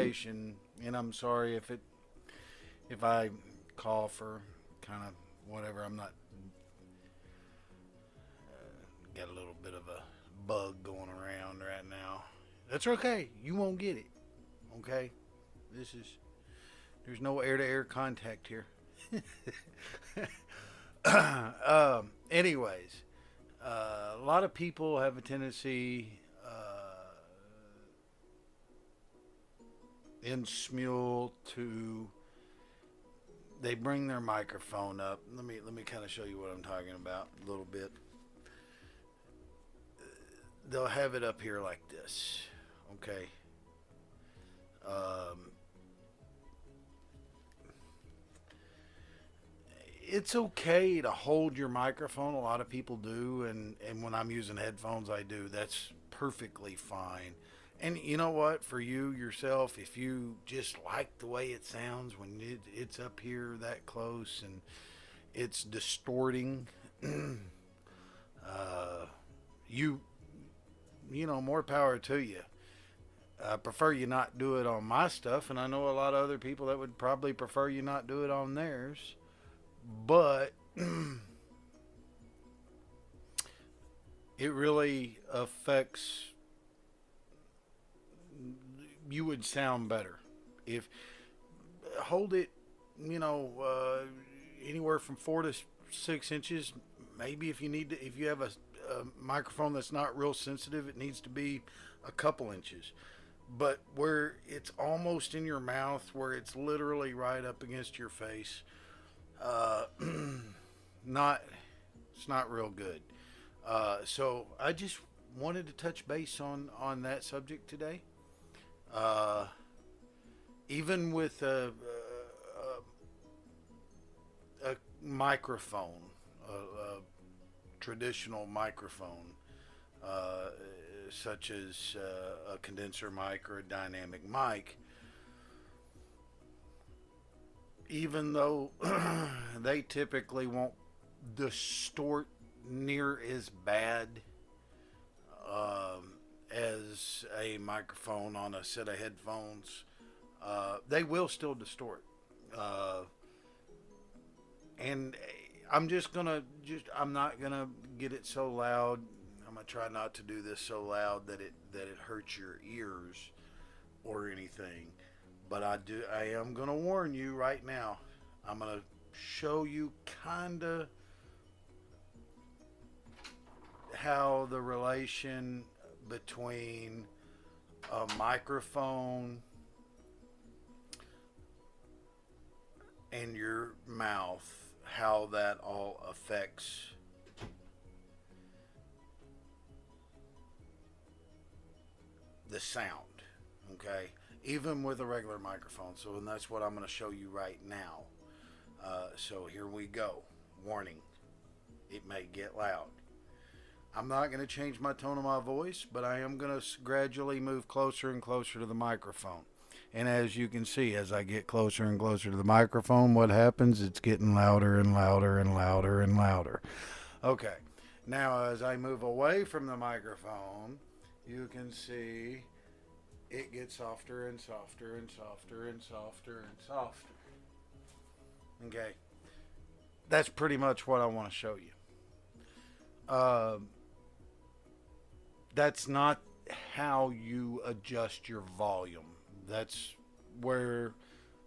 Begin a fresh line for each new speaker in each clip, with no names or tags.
conversation, and I'm sorry if I cough or kind of whatever. I'm not got a little bit of a bug going around right now. That's okay. You won't get it. Okay. This is there's no air to air contact here. Anyways, a lot of people have a tendency in Smule to they bring their microphone up. Let me kind of show you what I'm talking about a little bit. They'll have it up here like this, okay? Um, it's okay to hold your microphone. A lot of people do, and when I'm using headphones, I do. That's perfectly fine. And you know what? For you yourself, if you just like the way it sounds when it's up here that close and it's distorting, you more power to you. I prefer you not do it on my stuff, and I know a lot of other people that would probably prefer you not do it on theirs. But it really affects. You would sound better if hold it. Anywhere from 4 to 6 inches. Maybe if you need to, if you have a microphone that's not real sensitive, it needs to be a couple inches. But where it's almost in your mouth, where it's literally right up against your face, uh, not it's not real good. So I just wanted to touch base on that subject today. Uh, Even with a microphone, a traditional microphone, uh, such as a condenser mic or a dynamic mic, even though they typically won't distort near as bad as a microphone on a set of headphones, they will still distort. Uh, and I'm not gonna get it so loud. I'm gonna try not to do this so loud that it hurts your ears or anything. But I am gonna warn you right now. I'm gonna show you kinda how the relation between a microphone and your mouth, how that all affects the sound, okay? Even with a regular microphone. So, and that's what I'm going to show you right now. So here we go. Warning, it may get loud. I'm not going to change my tone of my voice, but I am going to gradually move closer and closer to the microphone. And as you can see, as I get closer and closer to the microphone, what happens? It's getting louder and louder and louder and louder. Okay. Now, as I move away from the microphone, you can see it gets softer and softer and softer and softer and softer. Okay. That's pretty much what I want to show you. That's not how you adjust your volume. That's where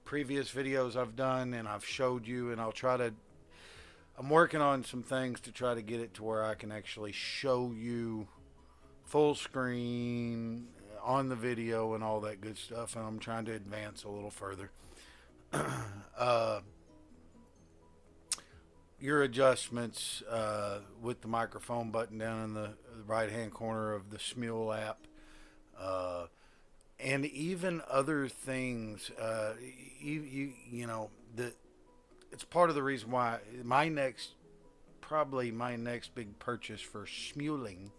previous videos I've done and I've showed you, and I'm working on some things to try to get it to where I can actually show you full screen on the video and all that good stuff, and I'm trying to advance a little further. uh, your adjustments with the microphone button down in the right hand corner of the Smule app, and even other things, that it's part of the reason why probably my next big purchase for smuling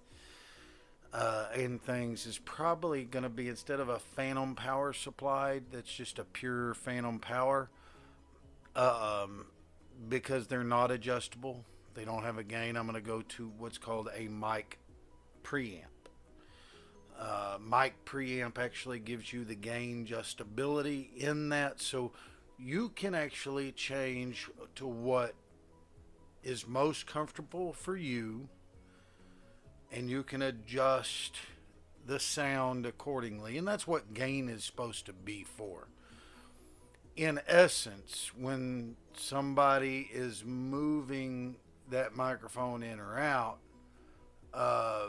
and things is probably going to be, instead of a phantom power supply that's just a pure phantom power, because they're not adjustable, they don't have a gain, I'm going to go to what's called a mic preamp. Mic preamp actually gives you the gain adjustability in that, so you can actually change to what is most comfortable for you, and you can adjust the sound accordingly. And that's what gain is supposed to be for. In essence, when somebody is moving that microphone in or out, uh,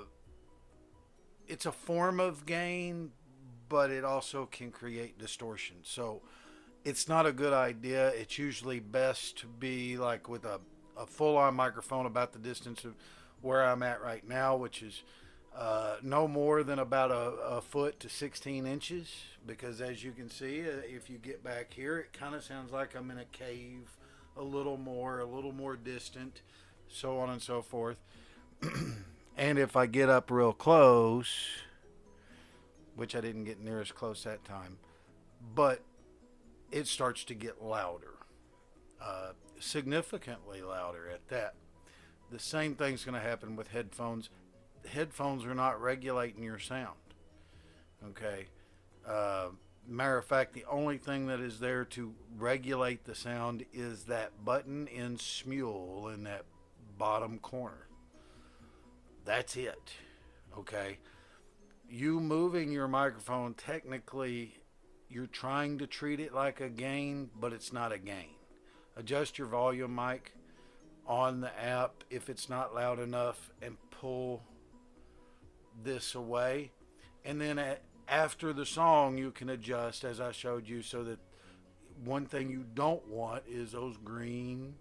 it's a form of gain, but it also can create distortion. So it's not a good idea. It's usually best to be like with a full on microphone about the distance of where I'm at right now, which is no more than about a foot to 16 inches. Because as you can see, if you get back here, it kind of sounds like I'm in a cave, a little more distant, so on and so forth. And if I get up real close, which I didn't get near as close that time, but it starts to get louder, significantly louder at that. The same thing's going to happen with headphones. Headphones are not regulating your sound. Okay. Matter of fact, the only thing that is there to regulate the sound is that button in Smule in that bottom corner. That's it. Okay. You moving your microphone, technically, you're trying to treat it like a gain, but it's not a gain. Adjust your volume mic on the app if it's not loud enough and pull this away. And then after the song, you can adjust, as I showed you, so that one thing you don't want is those green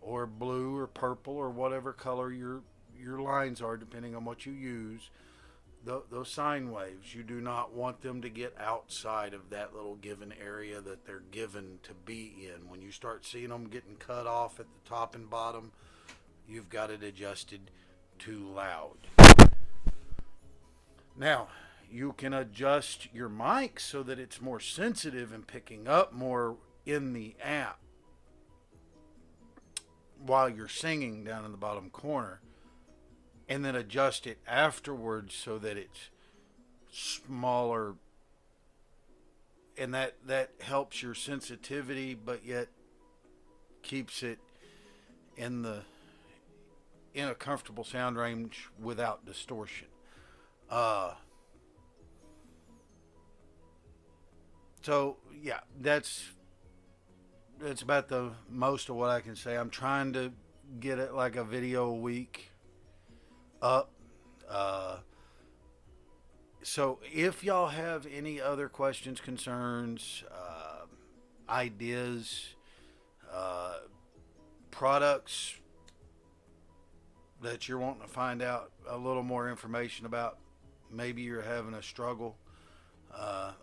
or blue or purple or whatever color your lines are, depending on what you use. Those sine waves, you do not want them to get outside of that little given area that they're given to be in. When you start seeing them getting cut off at the top and bottom, you've got it adjusted too loud. Now, you can adjust your mic so that it's more sensitive and picking up more in the app while you're singing down in the bottom corner, and then adjust it afterwards so that it's smaller, and that helps your sensitivity, but yet keeps it in a comfortable sound range without distortion. So yeah, that's about the most of what I can say. I'm trying to get it like a video a week up. So if y'all have any other questions, concerns, ideas, products that you're wanting to find out a little more information about, maybe you're having a struggle.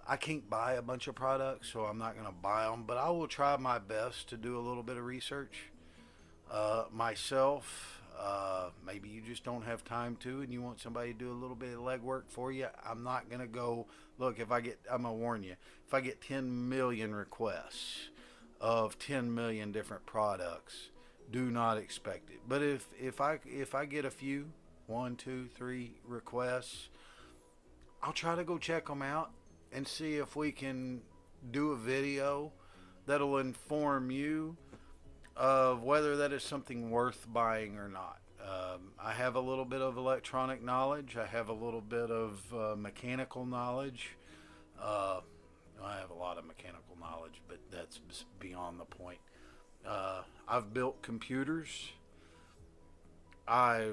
I can't buy a bunch of products, so I'm not going to buy them, but I will try my best to do a little bit of research myself. Maybe you just don't have time to, and you want somebody to do a little bit of legwork for you. I'm not going to go, look, I'm going to warn you, if I get 10 million requests of 10 million different products, do not expect it. But if I get a few, 1, 2, 3 requests, I'll try to go check them out and see if we can do a video that'll inform you of whether that is something worth buying or not. I have a little bit of electronic knowledge. I have a little bit of mechanical knowledge. I have a lot of mechanical knowledge, but that's beyond the point. I've built computers. I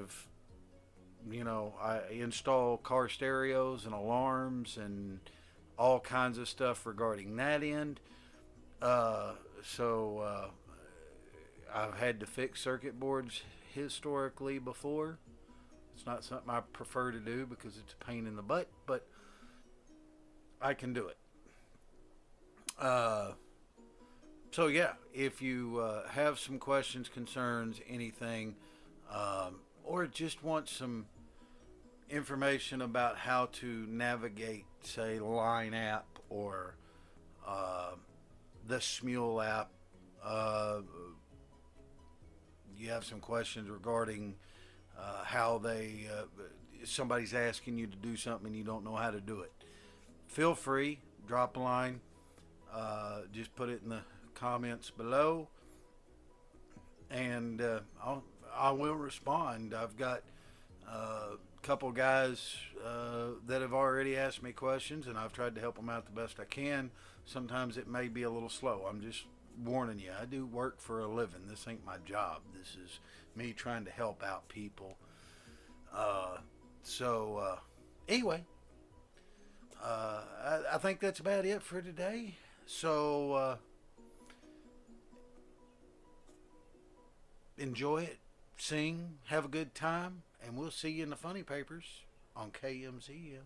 install car stereos and alarms and all kinds of stuff regarding that end. So I've had to fix circuit boards historically before. It's not something I prefer to do because it's a pain in the butt, but I can do it. So yeah, if you have some questions, concerns, anything, or just want some information about how to navigate, say, Line app or the Smule app, you have some questions regarding how they somebody's asking you to do something and you don't know how to do it. Feel free, drop a line. Just put it in the comments below, and I will respond. I've got a couple guys that have already asked me questions, and I've tried to help them out the best I can. Sometimes it may be a little slow. I'm just warning you. I do work for a living. This ain't my job. This is me trying to help out people. Anyway, I think that's about it for today. So enjoy it, sing, have a good time, and we'll see you in the funny papers on KMZM.